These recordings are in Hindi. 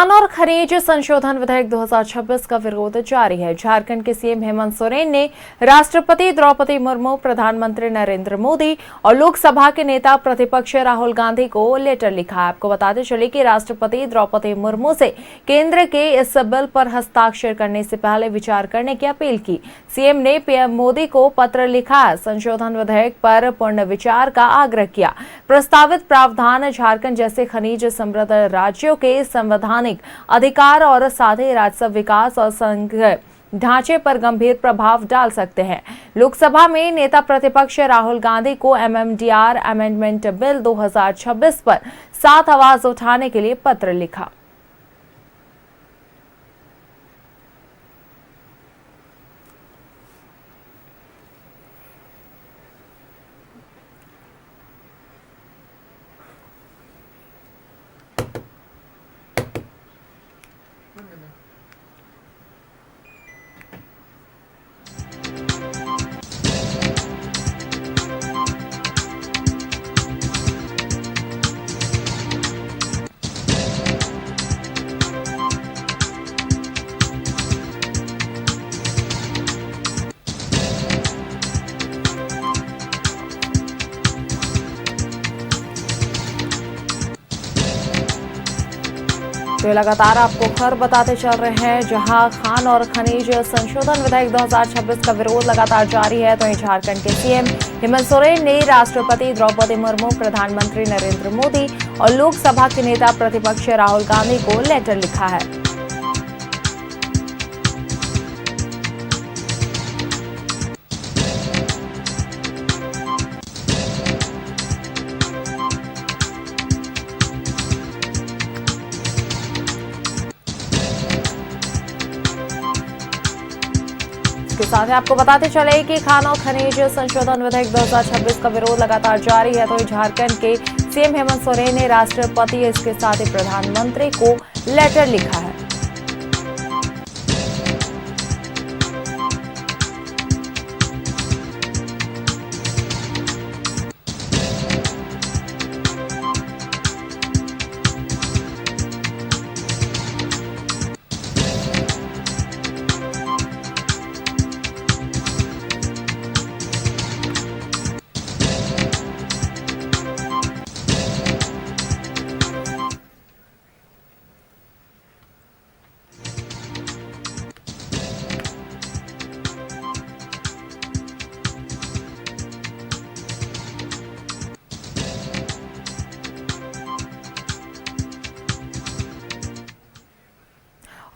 खान और खनिज संशोधन विधेयक 2026 का विरोध जारी है। झारखंड के सीएम हेमंत सोरेन ने राष्ट्रपति द्रौपदी मुर्मू, प्रधानमंत्री नरेंद्र मोदी और लोकसभा के नेता प्रतिपक्ष राहुल गांधी को लेटर लिखा है। आपको बताते चले कि राष्ट्रपति द्रौपदी मुर्मू से केंद्र के इस बिल पर हस्ताक्षर करने से पहले विचार करने की अपील की। सीएम ने पीएम मोदी को पत्र लिखा, संशोधन विधेयक पर पूर्ण विचार का आग्रह किया। प्रस्तावित प्रावधान झारखंड जैसे खनिज समृद्ध राज्यों के संवैधानिक अधिकार और साथ ही राजस्व विकास और संघ ढांचे पर गंभीर प्रभाव डाल सकते हैं। लोकसभा में नेता प्रतिपक्ष राहुल गांधी को एमएमडीआर अमेंडमेंट बिल 2026 पर 7 आवाज उठाने के लिए पत्र लिखा। तो लगातार आपको खबर बताते चल रहे हैं, जहां खान और खनिज संशोधन विधेयक 2026 का विरोध लगातार जारी है। तो झारखंड के सीएम हेमंत सोरेन ने राष्ट्रपति द्रौपदी मुर्मू, प्रधानमंत्री नरेंद्र मोदी और लोकसभा के नेता प्रतिपक्ष राहुल गांधी को लेटर लिखा है। इसके साथ ही आपको बताते चले कि खान और खनिज संशोधन विधेयक 2026 का विरोध लगातार जारी है। तो झारखंड के सीएम हेमंत सोरेन ने राष्ट्रपति, इसके साथ ही प्रधानमंत्री को लेटर लिखा है।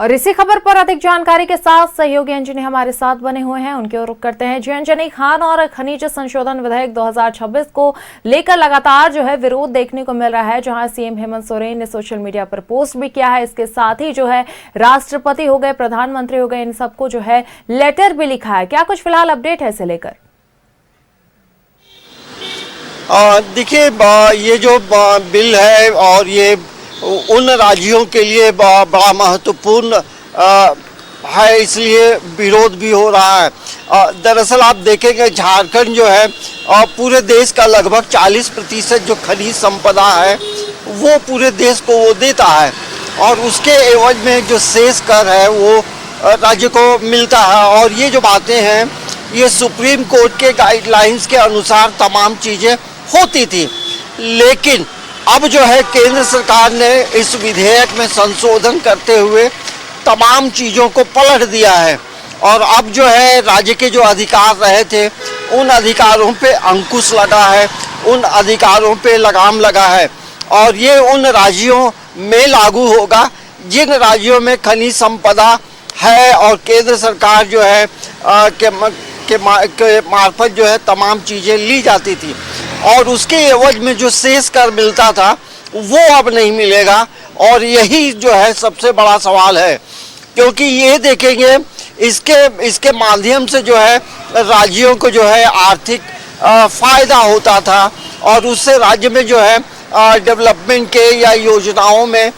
और इसी खबर पर अधिक जानकारी के साथ सहयोगी अंजनी हमारे साथ बने हुए हैं, उनके ओर रुख करते हैं। जी अंजनी, खान और खनिज संशोधन विधेयक 2026 को लेकर लगातार जो है विरोध देखने को मिल रहा है, जहां सीएम हेमंत सोरेन ने सोशल मीडिया पर पोस्ट भी किया है। इसके साथ ही जो है राष्ट्रपति हो गए, प्रधानमंत्री हो गए, इन सबको जो है लेटर भी लिखा है। क्या कुछ फिलहाल अपडेट है इसे लेकर? देखिए, ये जो बिल है और ये उन राज्यों के लिए बड़ा महत्वपूर्ण है, इसलिए विरोध भी हो रहा है। दरअसल आप देखेंगे झारखंड जो है पूरे देश का लगभग 40% जो खनिज संपदा है वो पूरे देश को वो देता है, और उसके एवज में जो शेष कर है वो राज्य को मिलता है। और ये जो बातें हैं ये सुप्रीम कोर्ट के गाइडलाइंस के अनुसार तमाम चीज़ें होती थी, लेकिन अब जो है केंद्र सरकार ने इस विधेयक में संशोधन करते हुए तमाम चीज़ों को पलट दिया है, और अब जो है राज्य के जो अधिकार रहे थे उन अधिकारों पे अंकुश लगा है, उन अधिकारों पे लगाम लगा है, और ये उन राज्यों में लागू होगा जिन राज्यों में खनिज संपदा है और केंद्र सरकार जो है के मार्फत जो है तमाम चीज़ें ली जाती थी, और उसके एवज में जो शेष कर मिलता था वो अब नहीं मिलेगा। और यही जो है सबसे बड़ा सवाल है, क्योंकि ये देखेंगे इसके माध्यम से जो है राज्यों को जो है आर्थिक फ़ायदा होता था, और उससे राज्य में जो है डेवलपमेंट के या योजनाओं में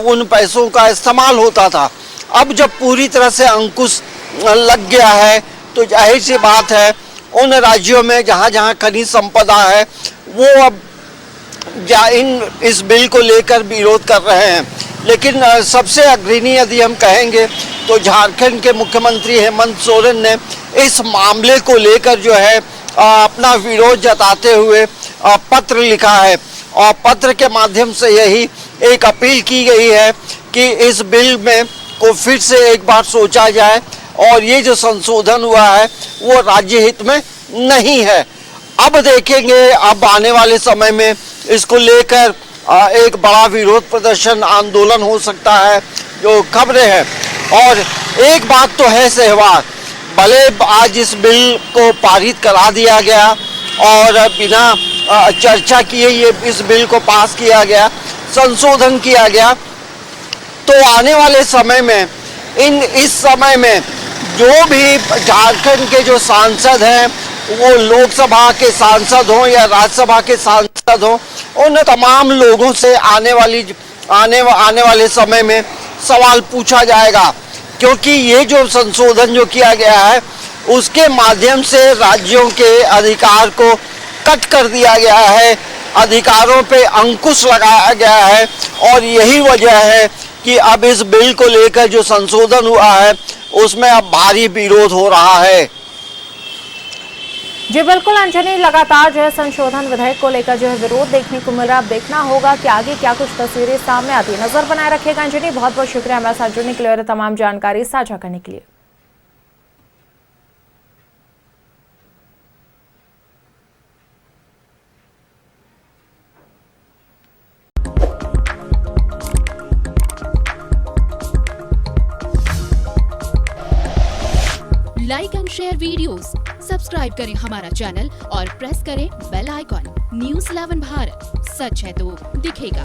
उन पैसों का इस्तेमाल होता था। अब जब पूरी तरह से अंकुश लग गया है तो जाहिर सी बात है उन राज्यों में जहाँ जहाँ खनिज संपदा है वो अब इस बिल को लेकर विरोध कर रहे हैं। लेकिन सबसे अग्रणी यदि हम कहेंगे तो झारखंड के मुख्यमंत्री हेमंत सोरेन ने इस मामले को लेकर जो है अपना विरोध जताते हुए पत्र लिखा है और पत्र के माध्यम से यही एक अपील की गई है कि इस बिल में को फिर से एक बार सोचा जाए और ये जो संशोधन हुआ है वो राज्य हित में नहीं है। अब देखेंगे, अब आने वाले समय में इसको लेकर एक बड़ा विरोध प्रदर्शन आंदोलन हो सकता है, जो खबरें हैं। और एक बात तो है सहवाग, भले आज इस बिल को पारित करा दिया गया और बिना चर्चा किए ये इस बिल को पास किया गया, संशोधन किया गया, तो आने वाले समय में इस समय में जो भी झारखंड के जो सांसद हैं, वो लोकसभा के सांसद हों या राज्यसभा के सांसद हों, उन तमाम लोगों से आने वाले समय में सवाल पूछा जाएगा, क्योंकि ये जो संशोधन जो किया गया है उसके माध्यम से राज्यों के अधिकार को कट कर दिया गया है, अधिकारों पे अंकुश लगाया गया है। और यही वजह है कि अब इस बिल को लेकर जो संशोधन हुआ है उसमें अब भारी विरोध हो रहा है। जी बिल्कुल अंजनी, लगातार जो है संशोधन विधेयक को लेकर जो है विरोध देखने को मिल रहा है। अब देखना होगा कि आगे क्या कुछ तस्वीरें सामने आती है। नजर बनाए रखिएगा अंजनी, बहुत बहुत शुक्रिया हमारे साथ जुड़ने के लिए और तमाम जानकारी साझा करने के लिए। Like and share videos, subscribe करें हमारा चैनल और प्रेस करें बेल आइकॉन। न्यूज़ 11 भारत, सच है तो दिखेगा।